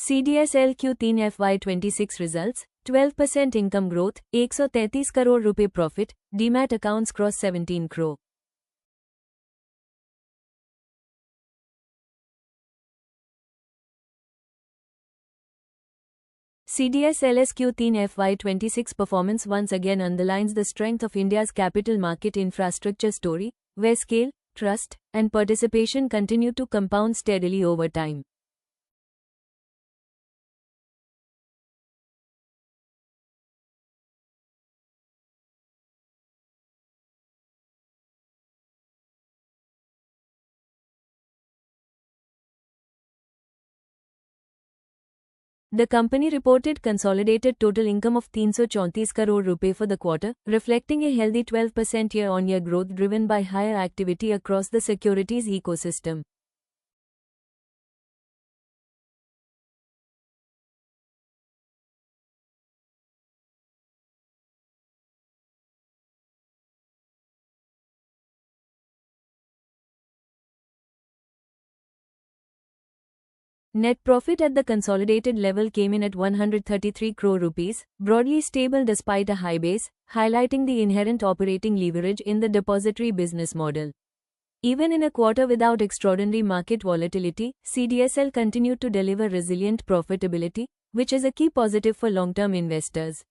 CDSL Q3 FY26 results, 12% income growth, 133 crore रुपए profit, demat accounts cross 17 crore. CDSL's Q3 FY26 performance once again underlines the strength of India's capital market infrastructure story, where scale, trust, and participation continue to compound steadily over time. The company reported consolidated total income of 334 crore rupees for the quarter, reflecting a healthy 12% year-on-year growth driven by higher activity across the securities ecosystem. Net profit at the consolidated level came in at 133 crore rupees, broadly stable despite a high base, highlighting the inherent operating leverage in the depository business model. Even in a quarter without extraordinary market volatility, CDSL continued to deliver resilient profitability, which is a key positive for long-term investors.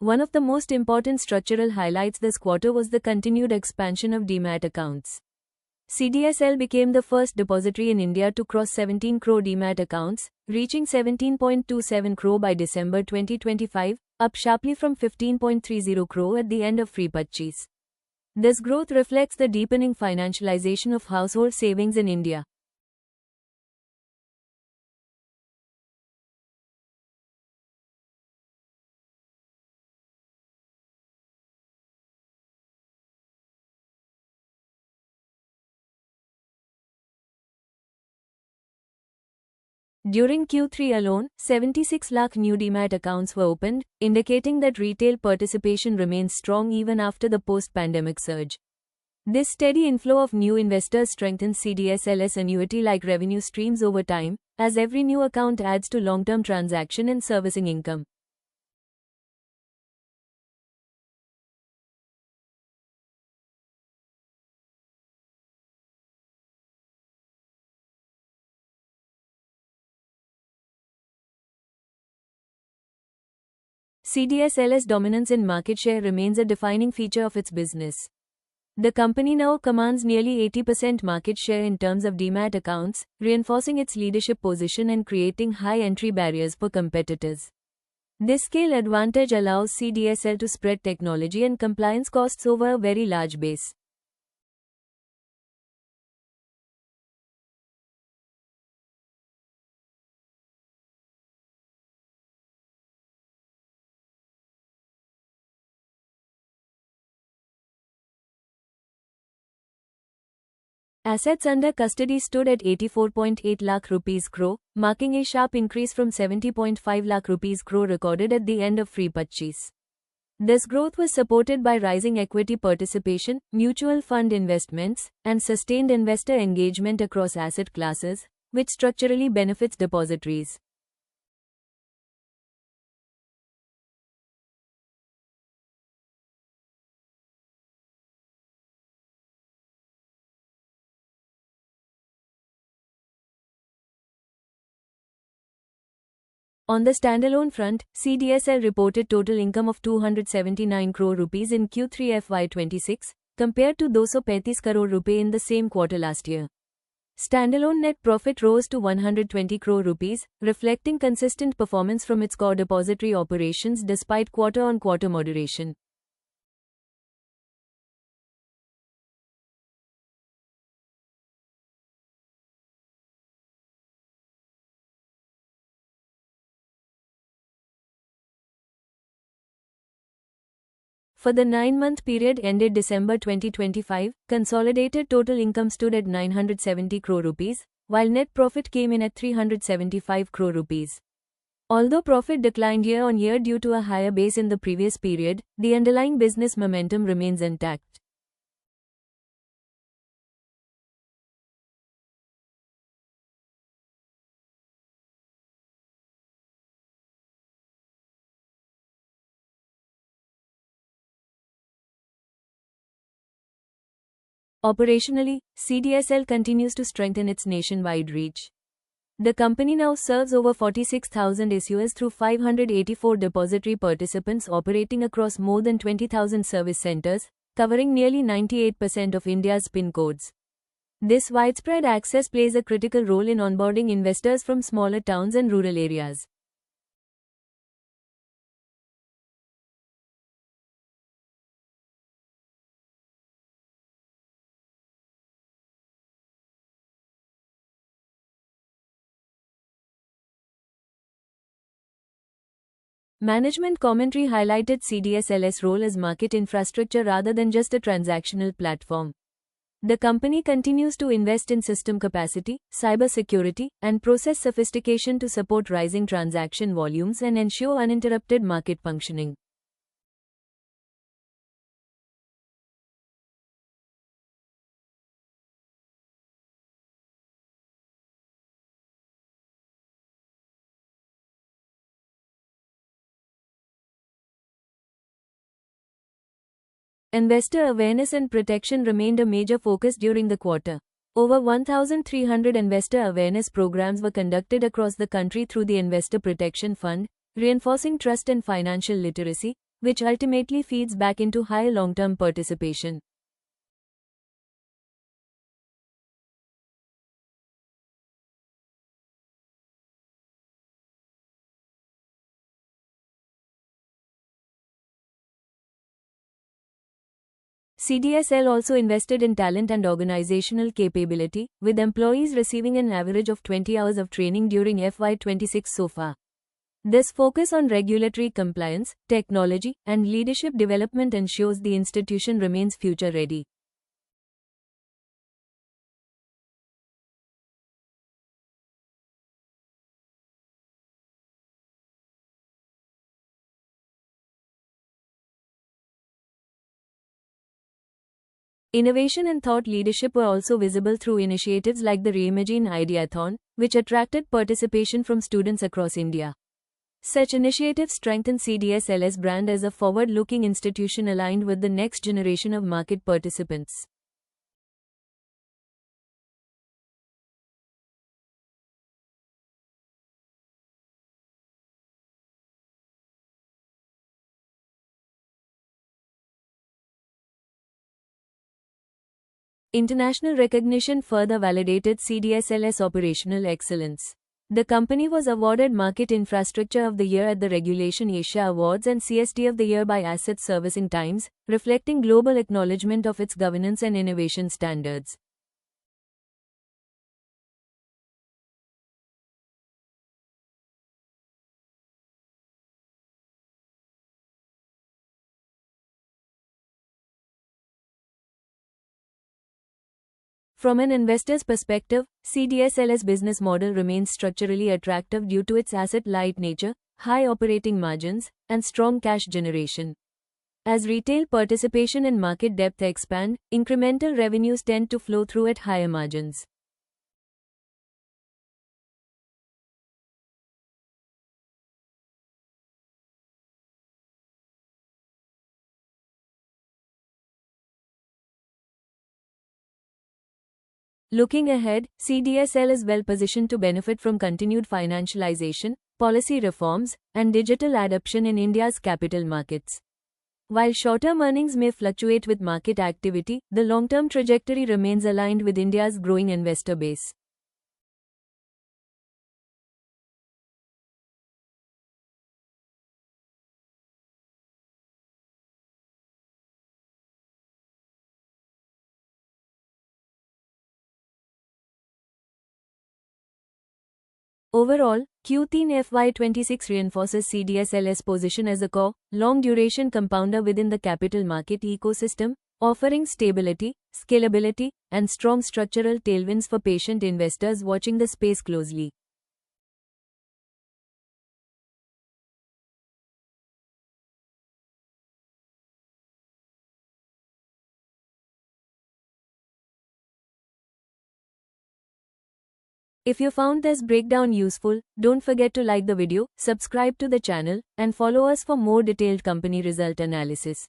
One of the most important structural highlights this quarter was the continued expansion of demat accounts. CDSL became the first depository in India to cross 17 crore demat accounts, reaching 17.27 crore by December 2025, up sharply from 15.30 crore at the end of FY25. This growth reflects the deepening financialization of household savings in India. During Q3 alone, 76 lakh new demat accounts were opened, indicating that retail participation remains strong even after the post-pandemic surge. This steady inflow of new investors strengthens CDSL's annuity-like revenue streams over time, as every new account adds to long-term transaction and servicing income. CDSL's dominance in market share remains a defining feature of its business. The company now commands nearly 80% market share in terms of demat accounts, reinforcing its leadership position and creating high entry barriers for competitors. This scale advantage allows CDSL to spread technology and compliance costs over a very large base. Assets under custody stood at 84.8 lakh rupees crore, marking a sharp increase from 70.5 lakh rupees crore recorded at the end of FY25. This growth was supported by rising equity participation, mutual fund investments, and sustained investor engagement across asset classes, which structurally benefits depositories. On the standalone front, CDSL reported total income of 279 crore rupees in Q3 FY26, compared to 235 crore rupees in the same quarter last year. Standalone net profit rose to 120 crore rupees, reflecting consistent performance from its core depository operations despite quarter-on-quarter moderation. For the 9-month period ended December 2025, consolidated total income stood at 970 crore rupees, while net profit came in at 375 crore rupees. Although profit declined year-on-year due to a higher base in the previous period, the underlying business momentum remains intact. Operationally, CDSL continues to strengthen its nationwide reach. The company now serves over 46,000 issuers through 584 depository participants operating across more than 20,000 service centers, covering nearly 98% of India's PIN codes. This widespread access plays a critical role in onboarding investors from smaller towns and rural areas. Management commentary highlighted CDSL's role as market infrastructure rather than just a transactional platform. The company continues to invest in system capacity, cybersecurity, and process sophistication to support rising transaction volumes and ensure uninterrupted market functioning. Investor awareness and protection remained a major focus during the quarter. Over 1,300 investor awareness programs were conducted across the country through the Investor Protection Fund, reinforcing trust and financial literacy, which ultimately feeds back into higher long-term participation. CDSL also invested in talent and organizational capability, with employees receiving an average of 20 hours of training during FY26 so far. This focus on regulatory compliance, technology, and leadership development ensures the institution remains future-ready. Innovation and thought leadership were also visible through initiatives like the Reimagine Ideathon, which attracted participation from students across India. Such initiatives strengthen CDSL's brand as a forward-looking institution aligned with the next generation of market participants. International recognition further validated CDSL's operational excellence. The company was awarded Market Infrastructure of the Year at the Regulation Asia Awards and CSD of the Year by Asset Servicing Times, reflecting global acknowledgement of its governance and innovation standards. From an investor's perspective, CDSL's business model remains structurally attractive due to its asset-light nature, high operating margins, and strong cash generation. As retail participation and market depth expand, incremental revenues tend to flow through at higher margins. Looking ahead, CDSL is well positioned to benefit from continued financialization, policy reforms, and digital adoption in India's capital markets. While short-term earnings may fluctuate with market activity, the long-term trajectory remains aligned with India's growing investor base. Overall, Q3 FY26 reinforces CDSL's position as a core, long-duration compounder within the capital market ecosystem, offering stability, scalability, and strong structural tailwinds for patient investors watching the space closely. If you found this breakdown useful, don't forget to like the video, subscribe to the channel, and follow us for more detailed company result analysis.